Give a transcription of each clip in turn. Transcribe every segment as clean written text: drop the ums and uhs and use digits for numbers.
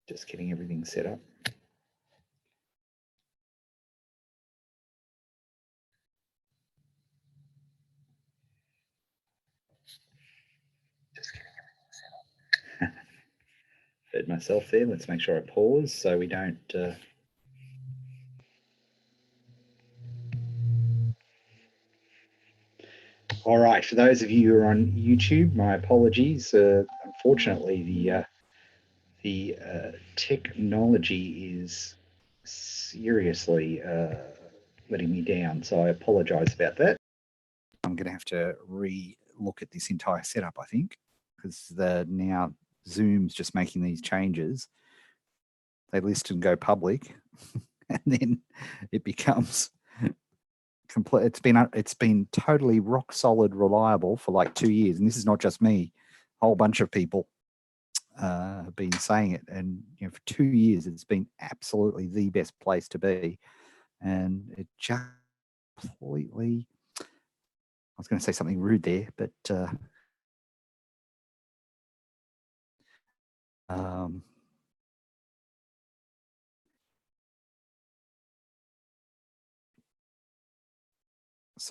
Just getting everything set up. Fed myself there. Let's make sure I pause so we don't. All right, for those of you who are on YouTube, my apologies. Unfortunately, the technology is seriously letting me down, so I apologise about that. I'm going to have to re-look at this entire setup, I think, because now Zoom's just making these changes. They list and go public, and then it becomes complete. It's been totally rock solid reliable for like 2 years, and this is not just me. A whole bunch of people have been saying it, and for 2 years it's been absolutely the best place to be, and it just completely. I was going to say something rude there, but so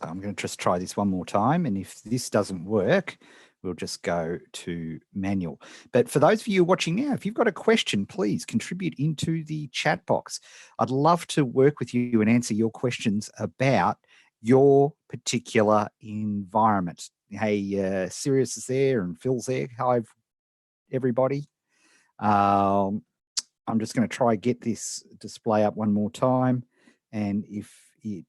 I'm going to just try this one more time, and if this doesn't work, we'll just go to manual. But for those of you watching now, if you've got a question, please contribute into the chat box. I'd love to work with you and answer your questions about your particular environment. Hey, Sirius is there and Phil's there. Hi, everybody. I'm just going to try get this display up one more time, and if it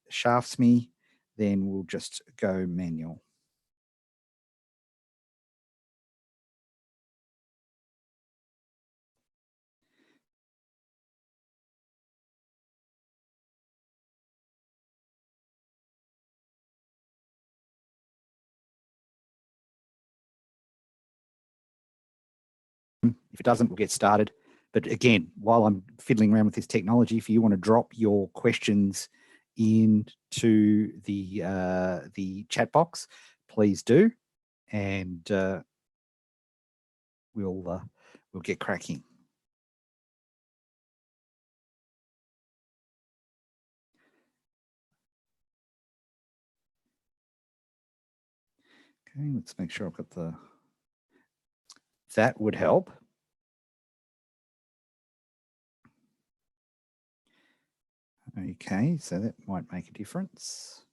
shafts me, then we'll just go manual. If it doesn't, we'll get started. But again, while I'm fiddling around with this technology, if you want to drop your questions into the chat box, please do, and we'll get cracking. Okay, let's make sure I've got the. That would help. Okay, so that might make a difference.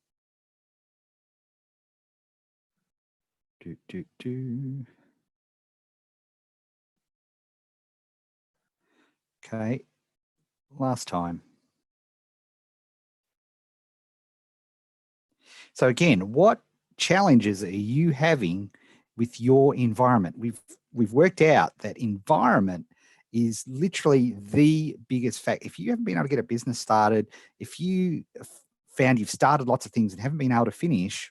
Okay, last time. So again, what challenges are you having with your environment? We've worked out that environment is literally the biggest fact. If you haven't been able to get a business started, if you found you've started lots of things and haven't been able to finish,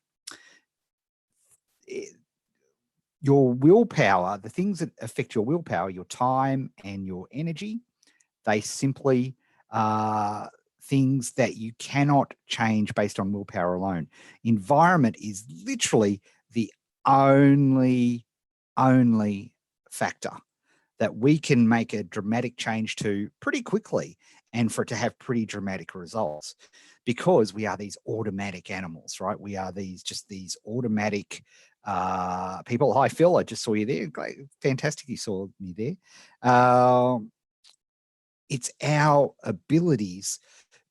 your willpower, the things that affect your willpower, your time and your energy, they simply are things that you cannot change based on willpower alone. Environment is literally the only factor that we can make a dramatic change to pretty quickly, and for it to have pretty dramatic results, because we are these automatic animals, right? We are these automatic people. Hi, Phil, I just saw you there. Great, fantastic you saw me there. It's our abilities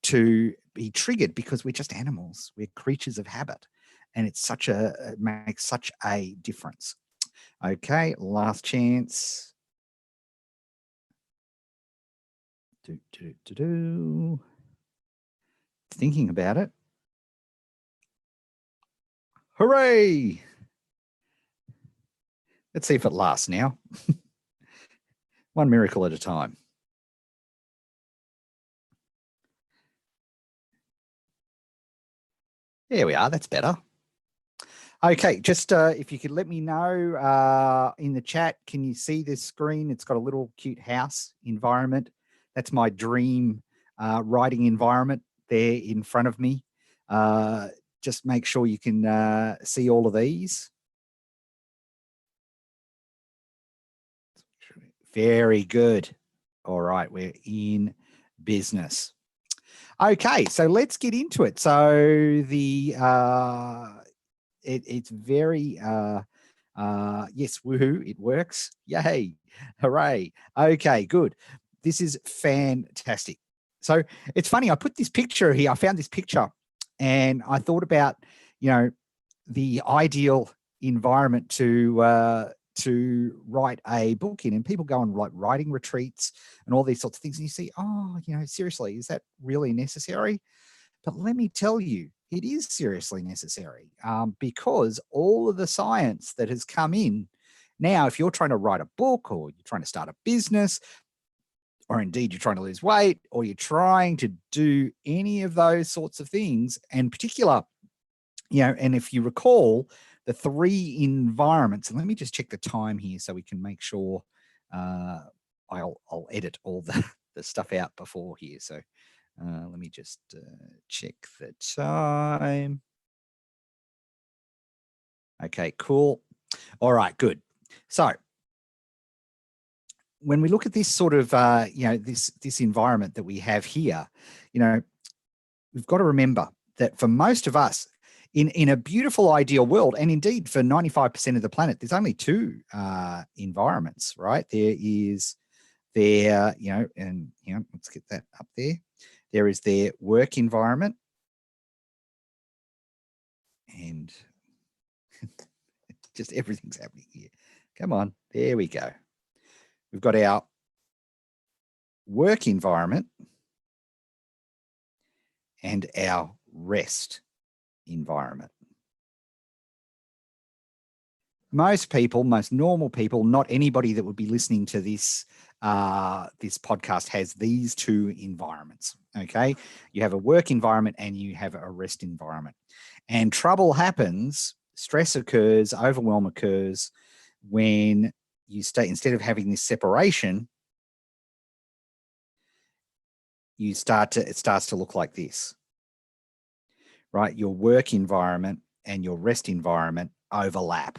to be triggered because we're just animals. We're creatures of habit, and it makes such a difference. Okay, last chance. Thinking about it. Hooray! Let's see if it lasts now. One miracle at a time. There we are. That's better. Okay, just if you could let me know in the chat, can you see this screen? It's got a little cute house environment. That's my dream writing environment there in front of me. Just make sure you can see all of these. Very good. All right, we're in business. Okay, so let's get into it. So it's very yes, woohoo, it works. Yay, hooray. Okay, good. This is fantastic. So it's funny, I put this picture here. I found this picture and I thought about, the ideal environment to write a book in, and people go on like writing retreats and all these sorts of things. And you see, seriously, is that really necessary? But let me tell you, it is seriously necessary because all of the science that has come in now, if you're trying to write a book or you're trying to start a business, or indeed you're trying to lose weight, or you're trying to do any of those sorts of things, and particular, and if you recall the 3 environments, and let me just check the time here so we can make sure I'll edit all the stuff out before here. So let me just check the time. Okay, cool. All right, good. So when we look at this sort of, this environment that we have here, we've got to remember that for most of us, in a beautiful ideal world, and indeed for 95% of the planet, there's only 2 environments, right? Let's get that up there. There is their work environment, and just everything's happening here. Come on, there we go. We've got our work environment and our rest environment. Most people, most normal people, not anybody that would be listening to this podcast has these 2 environments. Okay, you have a work environment and you have a rest environment, and trouble happens, stress occurs, overwhelm occurs when you instead of having this separation, it starts to look like this, right? Your work environment and your rest environment overlap,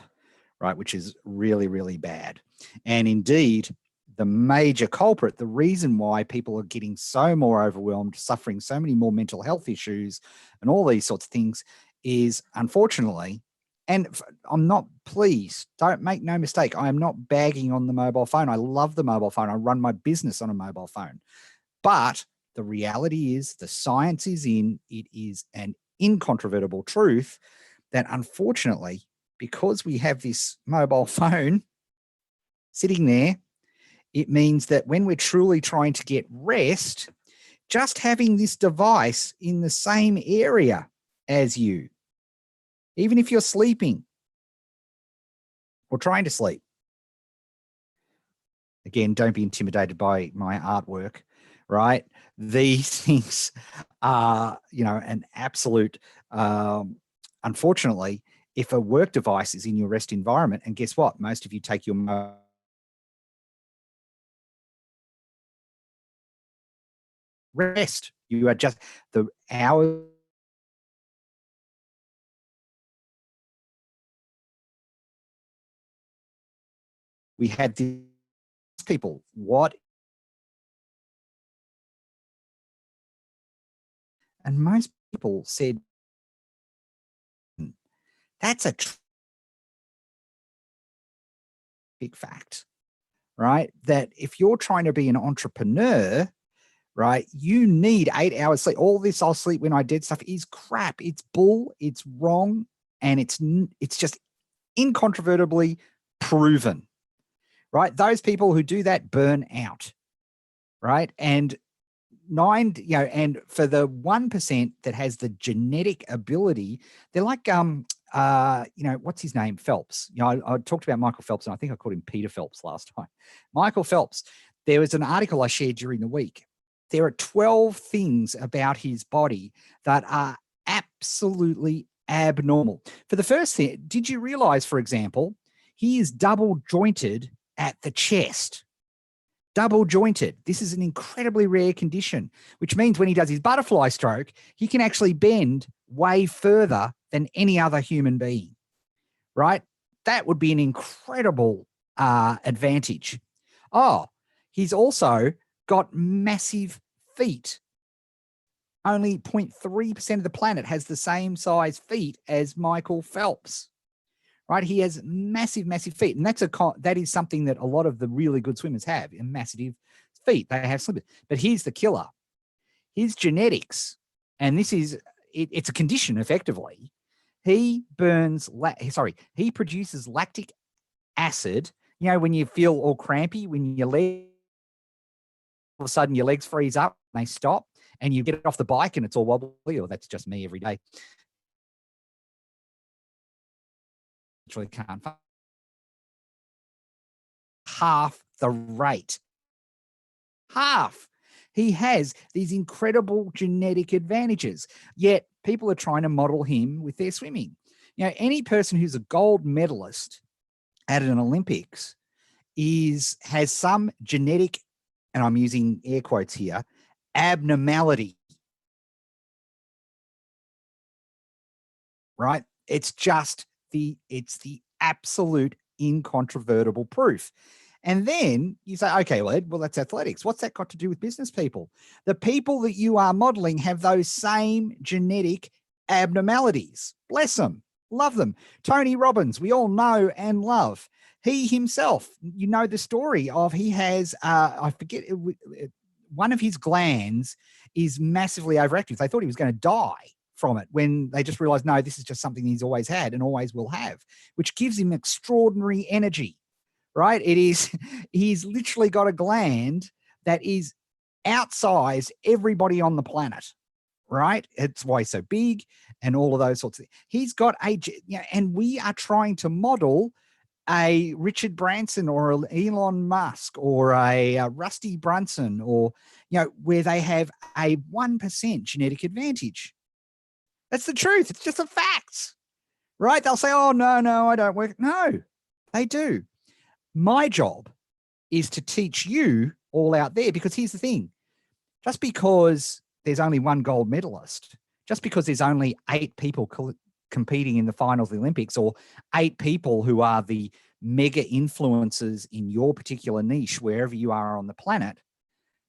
right? Which is really, really bad. And indeed, the major culprit, the reason why people are getting so more overwhelmed, suffering so many more mental health issues and all these sorts of things is, unfortunately, and I'm not, please don't make no mistake, I am not bagging on the mobile phone. I love the mobile phone. I run my business on a mobile phone. But the reality is, the science is in, it is an incontrovertible truth that unfortunately, because we have this mobile phone sitting there, it means that when we're truly trying to get rest, just having this device in the same area as you, even if you're sleeping or trying to sleep. Again, don't be intimidated by my artwork, right? These things are, an absolute, unfortunately, if a work device is in your rest environment, and guess what? Most of you take your rest. You are just the hours. We had these people, and most people said, that's a big fact, right? That if you're trying to be an entrepreneur, right, you need 8 hours sleep. All this I'll sleep when I did stuff is crap. It's bull, it's wrong, and it's just incontrovertibly proven, right? Those people who do that burn out, right? And and for the 1% that has the genetic ability, they're like, what's his name? Phelps. I talked about Michael Phelps, and I think I called him Peter Phelps last time. Michael Phelps, there was an article I shared during the week. There are 12 things about his body that are absolutely abnormal. For the first thing, did you realize, for example, he is double jointed at the chest? Double jointed. This is an incredibly rare condition, which means when he does his butterfly stroke, he can actually bend way further than any other human being, right? That would be an incredible advantage. Oh, he's also got massive feet. Only 0.3% of the planet has the same size feet as Michael Phelps, right? He has massive, massive feet. And that is something that a lot of the really good swimmers have, massive feet. They have slippers. But here's the killer. His genetics, and it's a condition effectively. He produces lactic acid. You know, when you feel all crampy, when your leg, all of a sudden your legs freeze up, and they stop, and you get off the bike and it's all wobbly, or that's just me every day. Literally can't. Half the rate. Half. He has these incredible genetic advantages, yet people are trying to model him with their swimming. You know, any person who's a gold medalist at an Olympics has some genetic, and I'm using air quotes here, abnormality, right? It's the absolute incontrovertible proof. And then you say, okay, well, Ed, that's athletics. What's that got to do with business people? The people that you are modeling have those same genetic abnormalities. Bless them. Love them. Tony Robbins, we all know and love. He himself, you know the story of, he has, I forget, one of his glands is massively overactive. They thought he was going to die from it, when they just realized, no, this is just something he's always had and always will have, which gives him extraordinary energy, right? He's literally got a gland that is outsized everybody on the planet, right? It's why he's so big and all of those sorts of things. He's got and we are trying to model a Richard Branson or an Elon Musk or a Rusty Brunson, or, where they have a 1% genetic advantage. That's the truth. It's just the facts, right? They'll say, oh, no, I don't work. No, they do. My job is to teach you all out there, because here's the thing. Just because there's only one gold medalist, just because there's only 8 people competing in the finals of the Olympics, or 8 people who are the mega influencers in your particular niche, wherever you are on the planet,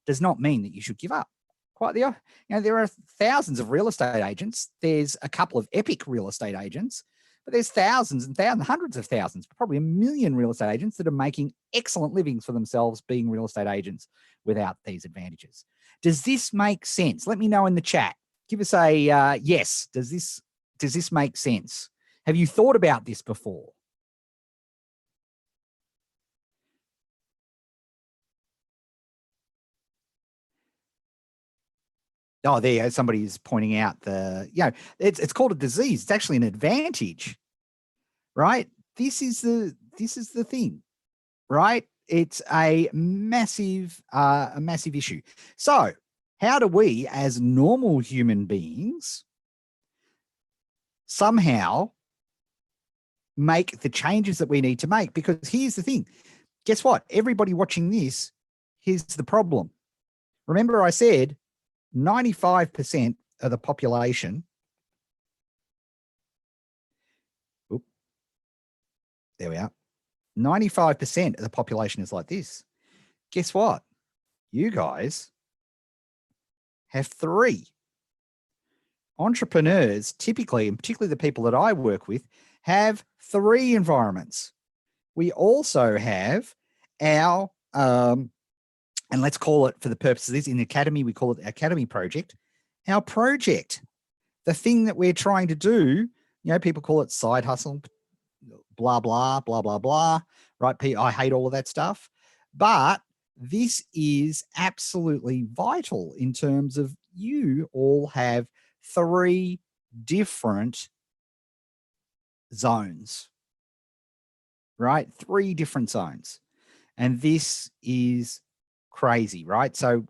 does not mean that you should give up. Quite there are thousands of real estate agents. There's a couple of epic real estate agents, but there's thousands and thousands, hundreds of thousands, probably 1 million real estate agents that are making excellent livings for themselves being real estate agents without these advantages. Does this make sense? Let me know in the chat. Give us a yes. Does this make sense? Have you thought about this before? Oh, there you go. Somebody is pointing out it's called a disease. It's actually an advantage, right? This is the thing, right? It's a massive issue. So how do we, as normal human beings, somehow make the changes that we need to make? Because here's the thing. Guess what? Everybody watching this, here's the problem. Remember I said 95% of the population, there we are, 95% of the population is like this. Guess what? You guys have 3. Entrepreneurs typically, and particularly the people that I work with, have 3 environments. We also have our, and let's call it, for the purpose of this, in the Academy, we call it the Academy Project, our project, the thing that we're trying to do. People call it side hustle, blah, blah, blah, blah, blah, right? I hate all of that stuff. But this is absolutely vital in terms of you all have 3 different zones, right? 3 different zones. And this is crazy, right? So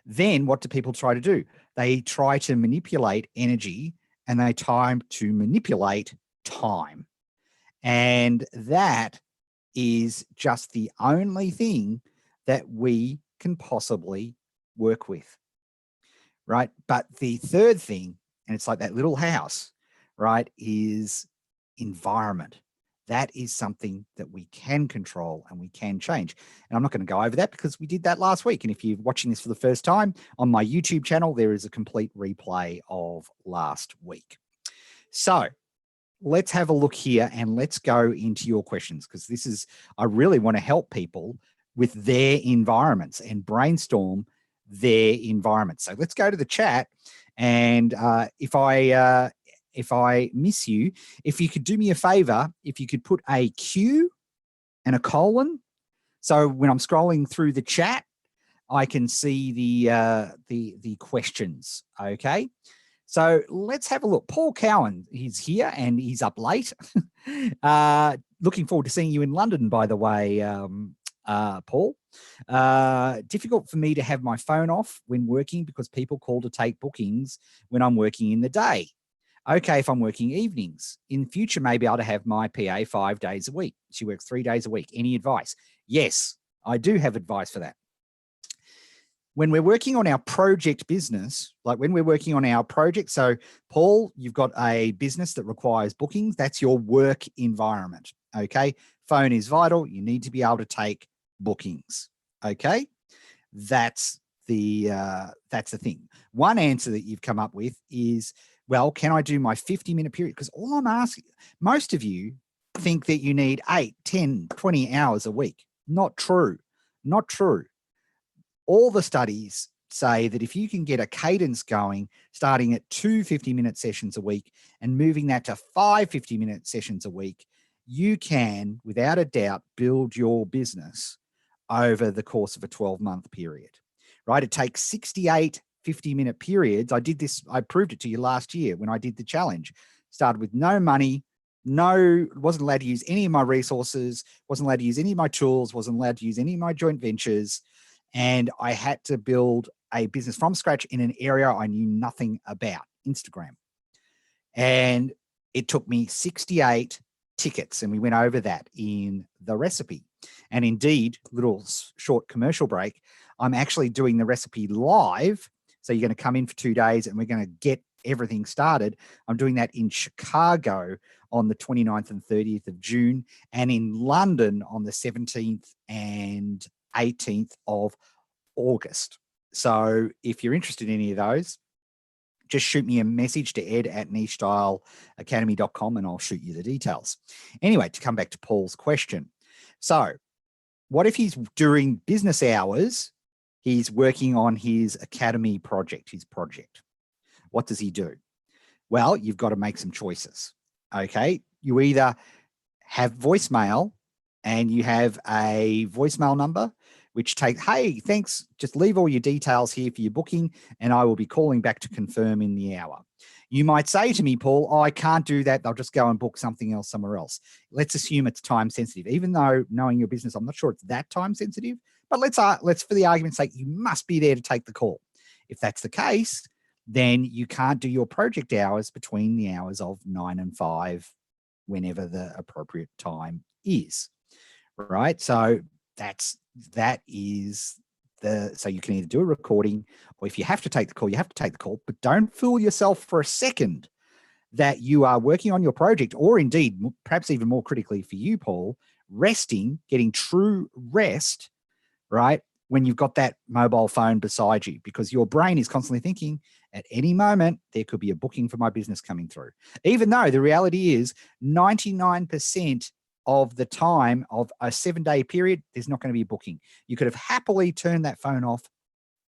then what do people try to do? They try to manipulate energy, and they try to manipulate time. And that is just the only thing that we can possibly work with, right? But the third thing, and it's like that little house, right, is environment. That is something that we can control and we can change. And I'm not going to go over that because we did that last week. And if you're watching this for the first time on my YouTube channel, there is a complete replay of last week. So let's have a look here and let's go into your questions, because this is, I really want to help people with their environments and brainstorm their environments. So let's go to the chat. And if I miss you, if you could do me a favor, if you could put a Q and a colon. So when I'm scrolling through the chat, I can see the questions. Okay. So let's have a look. Paul Cowan, he's here and he's up late. Looking forward to seeing you in London, by the way, Paul. Difficult for me to have my phone off when working because people call to take bookings when I'm working in the day. Okay, if I'm working evenings. In future, maybe I'll have my PA 5 days a week. She works 3 days a week. Any advice? Yes, I do have advice for that. When we're working on our project business, like when we're working on our project, so Paul, you've got a business that requires bookings. That's your work environment, okay? Phone is vital. You need to be able to take bookings, okay? That's the thing. One answer that you've come up with is, well, can I do my 50-minute period? Because all I'm asking, most of you think that you need 8, 10, 20 hours a week. Not true. Not true. All the studies say that if you can get a cadence going, starting at 2 50-minute sessions a week and moving that to 5 50-minute sessions a week, you can, without a doubt, build your business over the course of a 12-month period, right? It takes 68 50-minute periods. I did this, I proved it to you last year when I did the challenge. Started with no money, wasn't allowed to use any of my resources, wasn't allowed to use any of my tools, wasn't allowed to use any of my joint ventures. And I had to build a business from scratch in an area I knew nothing about, Instagram. And it took me 68 tickets, and we went over that in the recipe. And indeed, little short commercial break, I'm actually doing the recipe live. So you're going to come in for 2 days and we're going to get everything started. I'm doing that in Chicago on the 29th and 30th of June, and in London on the 17th and 18th of August. So if you're interested in any of those, just shoot me a message to ed@nichestyleacademy.com and I'll shoot you the details. Anyway, to come back to Paul's question. So what if he's during business hours, he's working on his academy project, his project? What does he do? Well, you've got to make some choices. Okay. You either have voicemail and you have a voicemail number, which takes, hey, thanks, just leave all your details here for your booking and I will be calling back to confirm in the hour. You might say to me, Paul, oh, I can't do that. They'll just go and book something else somewhere else. Let's assume it's time sensitive, even though knowing your business, I'm not sure it's that time sensitive, but let's for the argument's sake, you must be there to take the call. If that's the case, then you can't do your project hours between the hours of 9 and 5, whenever the appropriate time is, right? So that is so you can either do a recording, or if you have to take the call, you have to take the call, but don't fool yourself for a second that you are working on your project, or indeed, perhaps even more critically for you, Paul, resting, getting true rest, right? When you've got that mobile phone beside you, because your brain is constantly thinking at any moment, there could be a booking for my business coming through. Even though the reality is 99% of the time of a 7-day period, there's not going to be a booking. You could have happily turned that phone off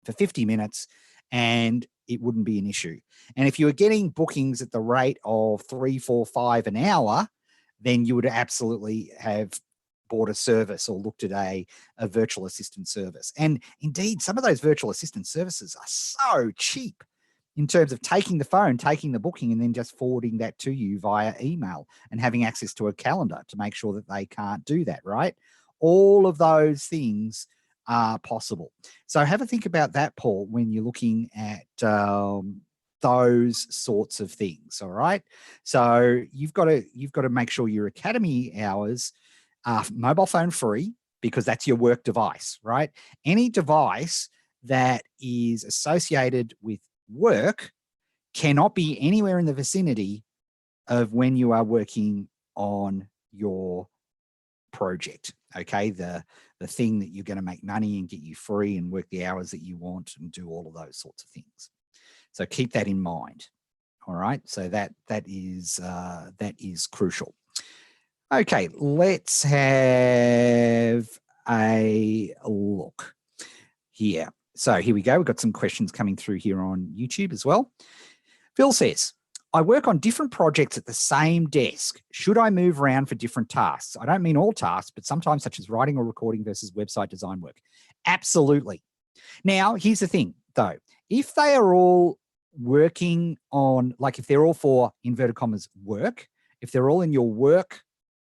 for 50 minutes and it wouldn't be an issue. And if you were getting bookings at the rate of 3, 4, 5 an hour, then you would absolutely have bought a service or looked at a virtual assistant service. And indeed, some of those virtual assistant services are so cheap in terms of taking the phone, taking the booking, and then just forwarding that to you via email and having access to a calendar to make sure that they can't do that, right? All of those things are possible. So have a think about that, Paul, when you're looking at those sorts of things, all right? So you've got to make sure your academy hours are mobile phone free, because that's your work device, right? Any device that is associated with work cannot be anywhere in the vicinity of when you are working on your project. Okay, the thing that you're going to make money and get you free and work the hours that you want and do all of those sorts of things. So keep that in mind. All right, so that is crucial. Okay, let's have a look here. So here we go. We've got some questions coming through here on YouTube as well. Phil says, I work on different projects at the same desk. Should I move around for different tasks? I don't mean all tasks, but sometimes such as writing or recording versus website design work. Absolutely. Now, here's the thing, though. If they are all working on, like if they're all for inverted commas work, if they're all in your work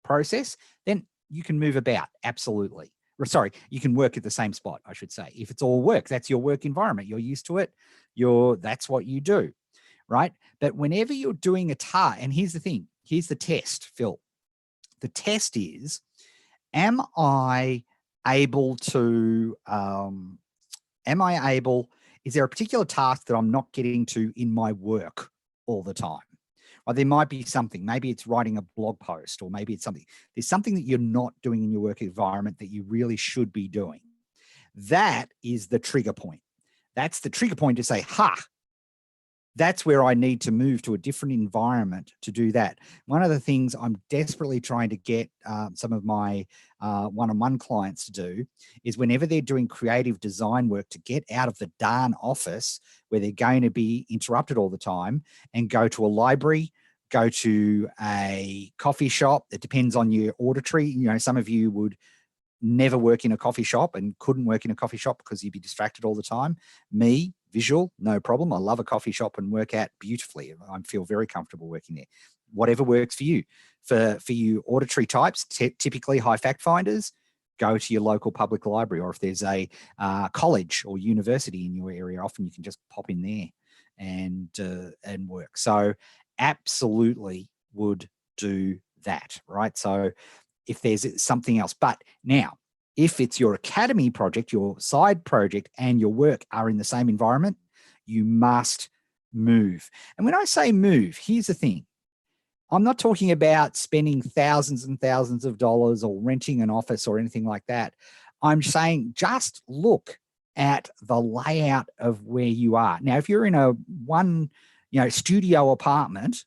process, then you can move about. Absolutely. Or sorry, you can work at the same spot, I should say. If it's all work, that's your work environment. You're used to it. That's what you do. Right? But whenever you're doing a task, and here's the thing, here's the test, Phil. The test is, is there a particular task that I'm not getting to in my work all the time? Or there might be something, maybe it's writing a blog post, or maybe it's something. There's something that you're not doing in your work environment that you really should be doing. That is the trigger point. That's the trigger point to say, that's where I need to move to a different environment to do that. One of the things I'm desperately trying to get some of my one-on-one clients to do is whenever they're doing creative design work, to get out of the darn office where they're going to be interrupted all the time and go to a library, go to a coffee shop. It depends on your auditory. You know, some of you would never work in a coffee shop and couldn't work in a coffee shop because you'd be distracted all the time. Me, visual, no problem. I love a coffee shop and work out beautifully. I feel very comfortable working there. Whatever works for you. For you auditory types, typically high fact finders, go to your local public library, or if there's a college or university in your area, often you can just pop in there and work. So absolutely would do that, right? So if there's something else. But now, if it's your academy project, your side project, and your work are in the same environment, you must move. And when I say move, here's the thing. I'm not talking about spending thousands and thousands of dollars or renting an office or anything like that. I'm saying just look at the layout of where you are. Now, if you're in a studio apartment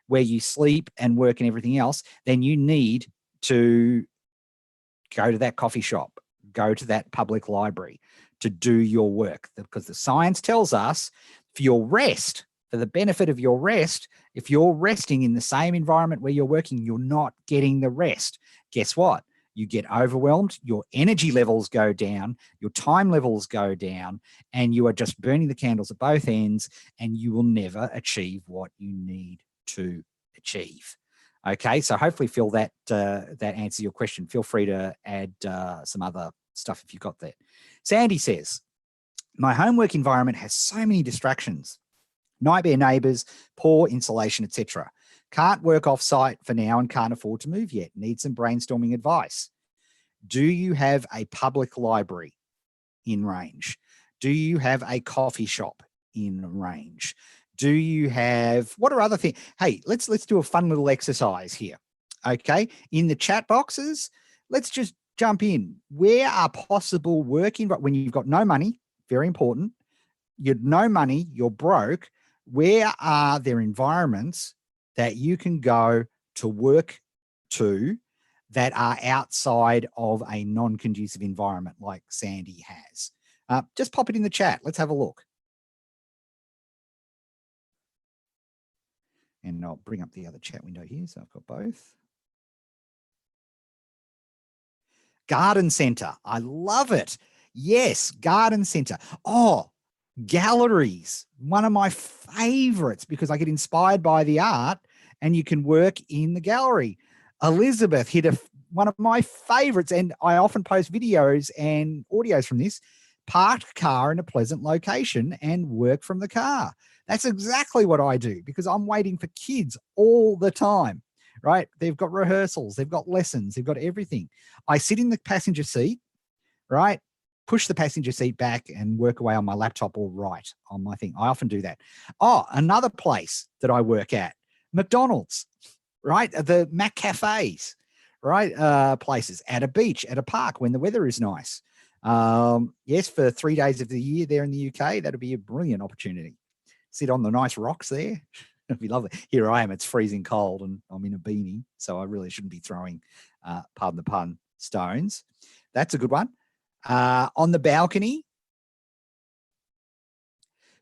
where you sleep and work and everything else, then you need to go to that coffee shop, go to that public library to do your work, because the science tells us for your rest, for the benefit of your rest, if you're resting in the same environment where you're working, you're not getting the rest. Guess what? You get overwhelmed, your energy levels go down, your time levels go down, and you are just burning the candles at both ends, and you will never achieve what you need to achieve. Okay, so hopefully, Phil, that answers your question. Feel free to add some other stuff if you've got that. Sandy says, my homework environment has so many distractions. Nightmare neighbours, poor insulation, etc. Can't work off-site for now and can't afford to move yet. Need some brainstorming advice. Do you have a public library in range? Do you have a coffee shop in range? Do you have, what are other things? Hey, let's do a fun little exercise here. Okay, in the chat boxes, let's just jump in. Where are possible working, but when you've got no money, very important, you've no money, you're broke, where are there environments that you can go to work to that are outside of a non-conducive environment like Sandy has? Just pop it in the chat. Let's have a look. And I'll bring up the other chat window here. So I've got both. Garden center. I love it. Yes, garden center. Oh, galleries. One of my favorites because I get inspired by the art and you can work in the gallery. Elizabeth hit one of my favorites, and I often post videos and audios from this. Park car in a pleasant location and work from the car. That's exactly what I do because I'm waiting for kids all the time, right? They've got rehearsals, they've got lessons, they've got everything. I sit in the passenger seat, right? Push the passenger seat back and work away on my laptop or write on my thing. I often do that. Oh, another place that I work at, McDonald's, right? The Mac cafes. right? Places at a beach, at a park when the weather is nice. Yes, for 3 days of the year there in the UK, that'd be a brilliant opportunity. Sit on the nice rocks there. It'd be lovely. Here I am, it's freezing cold and I'm in a beanie, so I really shouldn't be throwing, pardon the pun, stones. That's a good one. On the balcony,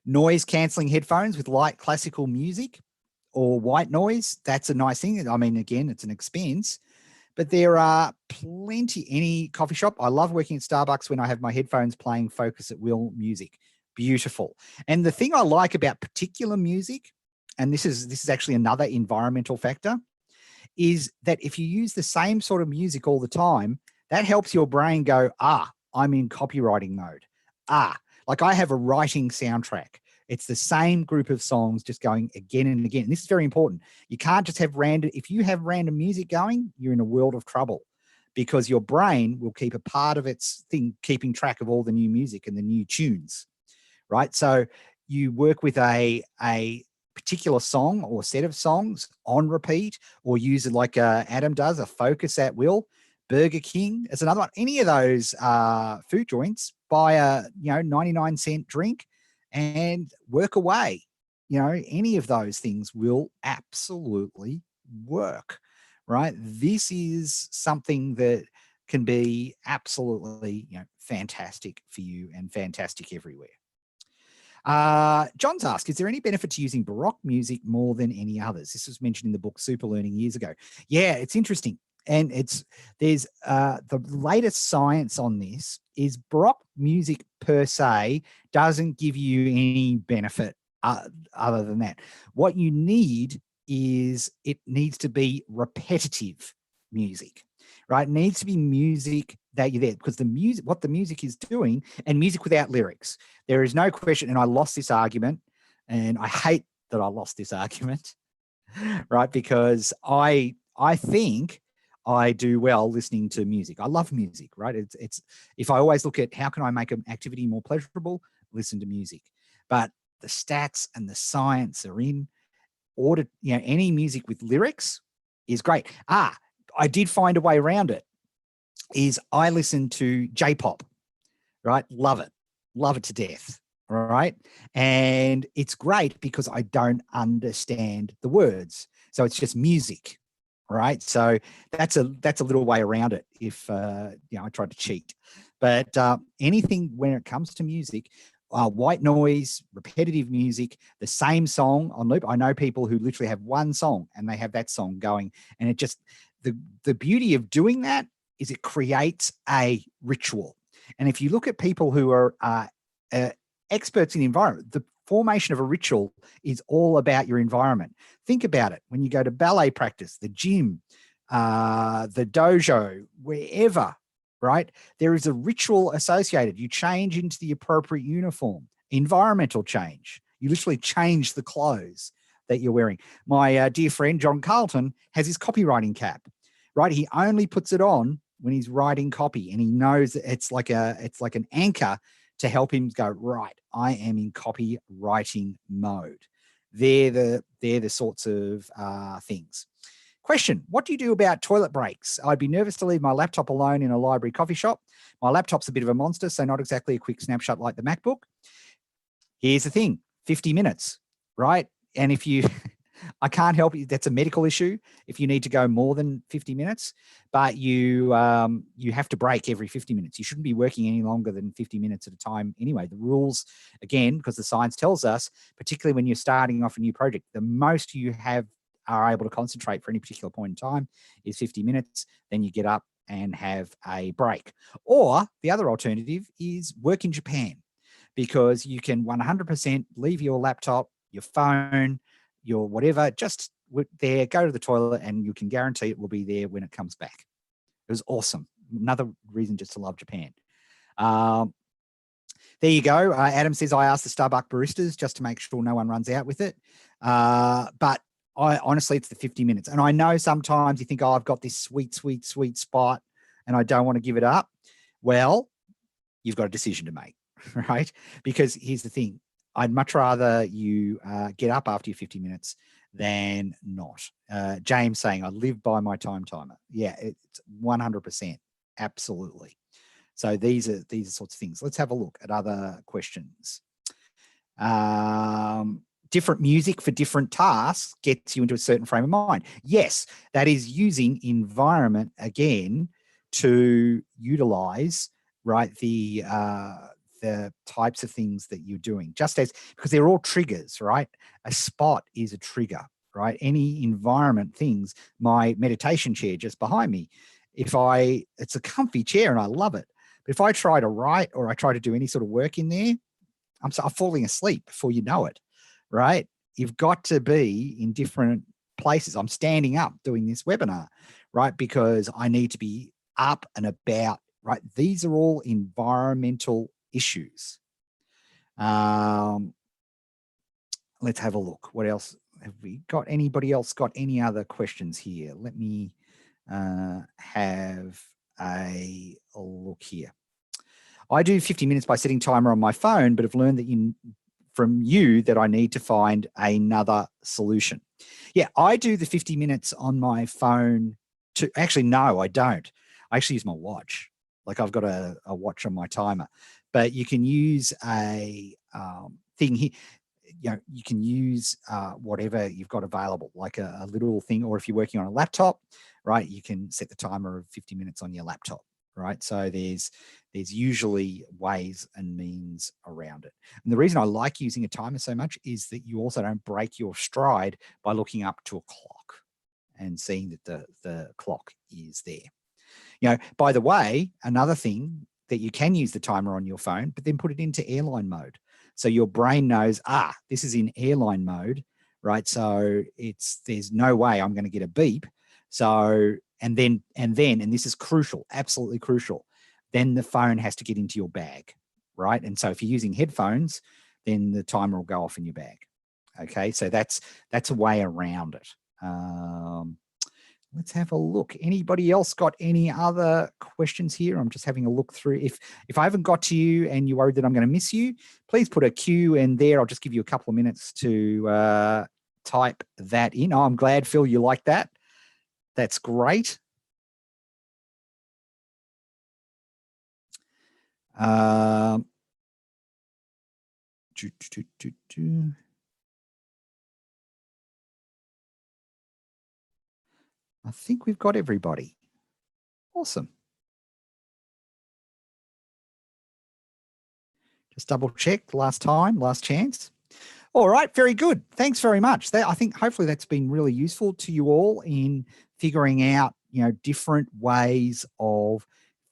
noise cancelling headphones with light classical music or white noise. That's a nice thing. I mean, again, it's an expense, but there are plenty, any coffee shop. I love working at Starbucks when I have my headphones playing Focus at Will music. Beautiful. And the thing I like about particular music, and this is actually another environmental factor, is that if you use the same sort of music all the time, that helps your brain go, I'm in copywriting mode. Like I have a writing soundtrack. It's the same group of songs just going again and again. And this is very important. You can't just have random, if you have random music going, you're in a world of trouble because your brain will keep a part of its thing, keeping track of all the new music and the new tunes, right? So you work with a particular song or set of songs on repeat, or use it like Adam does, a Focus at Will. Burger King is another one. Any of those food joints, buy a 99-cent drink and work away. Any of those things will absolutely work, right? This is something that can be absolutely fantastic for you and fantastic everywhere. John's asked, is there any benefit to using Baroque music more than any others? This was mentioned in the book Super Learning years ago. Yeah, it's interesting. And there's the latest science on this is Baroque music per se doesn't give you any benefit other than that. What you need is it needs to be repetitive music, right? It needs to be music that you're there because what the music is doing, and music without lyrics, there is no question. And I lost this argument, and I hate that I lost this argument, right? Because I think I do well listening to music. I love music, right? It's if I always look at how can I make an activity more pleasurable, listen to music. But the stats and the science are in order. Any music with lyrics is great. I did find a way around it. Is I listen to J-pop, right? Love it to death, right? And it's great because I don't understand the words, so it's just music. Right. So that's a little way around it if, I tried to cheat. But anything when it comes to music, white noise, repetitive music, the same song on loop. I know people who literally have one song and they have that song going. And it just, the beauty of doing that is it creates a ritual. And if you look at people who are experts in the environment, the formation of a ritual is all about your environment. Think about it. When you go to ballet practice, the gym, the dojo, wherever, right? There is a ritual associated. You change into the appropriate uniform. Environmental change. You literally change the clothes that you're wearing. My dear friend, John Carlton, has his copywriting cap, right? He only puts it on when he's writing copy, and he knows that it's like an anchor to help him go, right, I am in copywriting mode. They're the sorts of things. Question, what do you do about toilet breaks? I'd be nervous to leave my laptop alone in a library coffee shop. My laptop's a bit of a monster, so not exactly a quick snapshot like the MacBook. Here's the thing, 50 minutes, right? And if you, I can't help you, that's a medical issue if you need to go more than 50 minutes, but you have to break every 50 minutes. You shouldn't be working any longer than 50 minutes at a time anyway. The rules, again, because the science tells us, particularly when you're starting off a new project, the most you are able to concentrate for any particular point in time is 50 minutes. Then you get up and have a break. Or the other alternative is work in Japan, because you can 100% leave your laptop, your phone, your whatever, just there, go to the toilet, and you can guarantee it will be there when it comes back. It was awesome. Another reason just to love Japan. There you go. Adam says, I asked the Starbucks baristas just to make sure no one runs out with it. But honestly, it's the 50 minutes. And I know sometimes you think, I've got this sweet, sweet, sweet spot and I don't want to give it up. Well, you've got a decision to make, right? Because here's the thing. I'd much rather you get up after your 50 minutes than not. James saying, I live by my time timer. Yeah, it's 100%. Absolutely. So these are sorts of things. Let's have a look at other questions. Different music for different tasks gets you into a certain frame of mind. Yes, that is using environment again to utilize, right, the types of things that you're doing, just as, because they're all triggers, right? A spot is a trigger, right? Any environment things, my meditation chair just behind me, it's a comfy chair and I love it. But if I try to write or I try to do any sort of work in there, I'm falling asleep before you know it, right? You've got to be in different places. I'm standing up doing this webinar, right? Because I need to be up and about, right? These are all environmental issues. Let's have a look. What else have we got? Anybody else got any other questions here? Let me have a look here. I do 50 minutes by setting timer on my phone, but have learned that from you that I need to find another solution. Yeah, I do the 50 minutes on my phone to, actually, no, I don't. I actually use my watch. Like I've got a watch on my timer, but you can use a thing here. You know, you can use whatever you've got available, like a little thing, or if you're working on a laptop, right, you can set the timer of 50 minutes on your laptop, right? So there's usually ways and means around it. And the reason I like using a timer so much is that you also don't break your stride by looking up to a clock and seeing that the clock is there. You know, by the way, another thing that you can use the timer on your phone, but then put it into airline mode. So your brain knows, this is in airline mode, right? So there's no way I'm going to get a beep. So, and this is crucial, absolutely crucial. Then the phone has to get into your bag, right? And so if you're using headphones, then the timer will go off in your bag. Okay, so that's a way around it. Let's have a look. Anybody else got any other questions here? I'm just having a look through. If I haven't got to you and you're worried that I'm going to miss you, please put a Q in there. I'll just give you a couple of minutes to type that in. Oh, I'm glad, Phil, you like that. That's great. I think we've got everybody. Awesome. Just double check last chance. All right, very good. Thanks very much. I think hopefully that's been really useful to you all in figuring out, you know, different ways of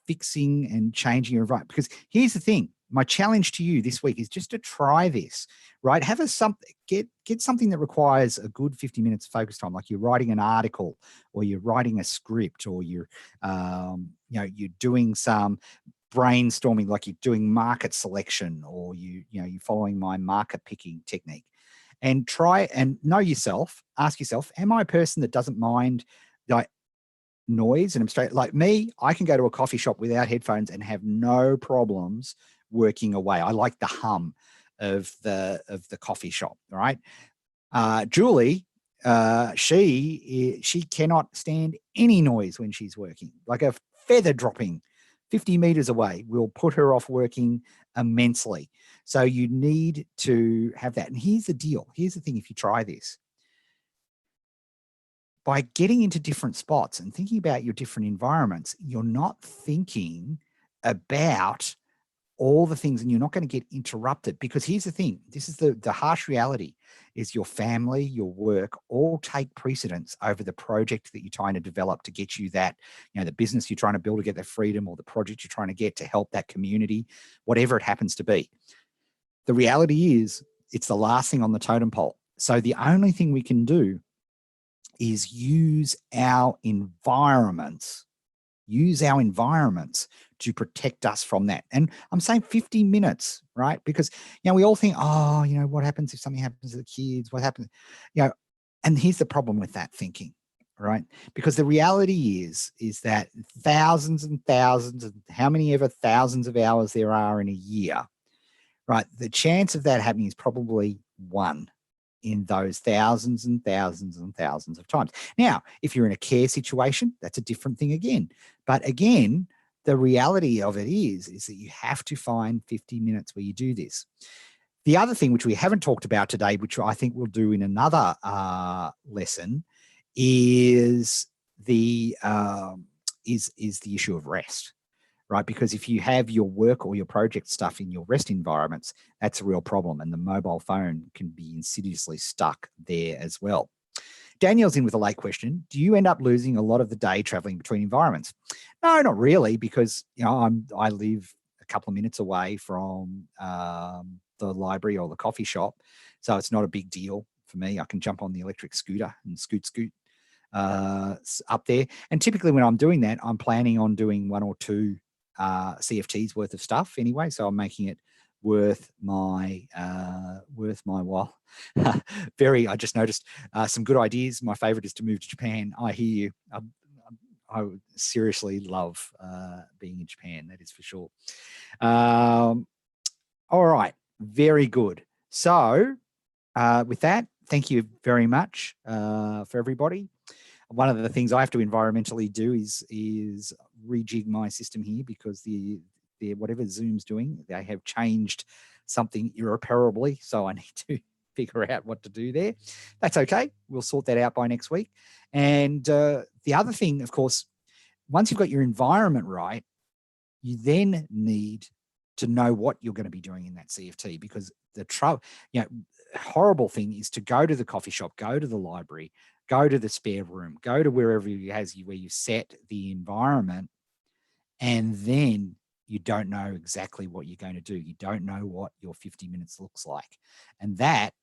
fixing and changing your environment. Because here's the thing, my challenge to you this week is just to try this, right? Get something that requires a good 50 minutes of focus time, like you're writing an article or you're writing a script or you're you're doing some brainstorming, like you're doing market selection or you're following my market picking technique, and try and know yourself. Ask yourself, am I a person that doesn't mind like noise? And I'm straight, like me, I can go to a coffee shop without headphones and have no problems working away. I like the hum of the coffee shop. All right. Julie, she cannot stand any noise when she's working. Like a feather dropping 50 meters away will put her off working immensely. So you need to have that. And here's the deal. Here's the thing. If you try this, by getting into different spots and thinking about your different environments, you're not thinking about all the things, and you're not going to get interrupted. Because here's the thing, this is the harsh reality, is your family, your work all take precedence over the project that you're trying to develop to get you that, the business you're trying to build to get that freedom, or the project you're trying to get to help that community, whatever it happens to be. The reality is it's the last thing on the totem pole. So the only thing we can do is use our environments to protect us from that. And I'm saying 50 minutes, right? Because, we all think, what happens if something happens to the kids? What happens? And here's the problem with that thinking, right? Because the reality is that thousands and thousands of how many ever thousands of hours there are in a year, right? The chance of that happening is probably 1. in those thousands and thousands and thousands of times. Now, if you're in a care situation, that's a different thing again. But again, the reality of it is that you have to find 50 minutes where you do this. The other thing which we haven't talked about today, which I think we'll do in another lesson, is the issue of rest. Right? Because if you have your work or your project stuff in your rest environments, that's a real problem. And the mobile phone can be insidiously stuck there as well. Danielle's in with a late question. Do you end up losing a lot of the day traveling between environments? No, not really, because I live a couple of minutes away from the library or the coffee shop. So it's not a big deal for me. I can jump on the electric scooter and scoot up there. And typically when I'm doing that, I'm planning on doing 1 or 2 CFTs worth of stuff anyway, so I'm making it worth my while. I just noticed some good ideas. My favorite is to move to Japan. I hear you. I would seriously love being in Japan, that is for sure. All right, very good. So with that, thank you very much for everybody. One of the things I have to environmentally do is rejig my system here, because the whatever Zoom's doing, they have changed something irreparably. So I need to figure out what to do there. That's okay. We'll sort that out by next week. And the other thing, of course, once you've got your environment right, you then need to know what you're going to be doing in that CFT, because the horrible thing is to go to the coffee shop, go to the library, go to the spare room, go to wherever where you set the environment, and then you don't know exactly what you're going to do. You don't know what your 50 minutes looks like. And that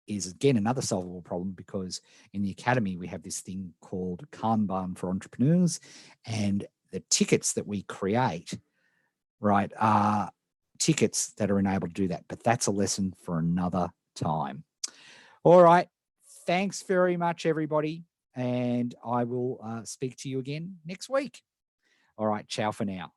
is, again, another solvable problem, because in the academy, we have this thing called Kanban for entrepreneurs, and the tickets that we create, right, are tickets that are enabled to do that. But that's a lesson for another time. All right. Thanks very much, everybody. And I will speak to you again next week. All right. Ciao for now.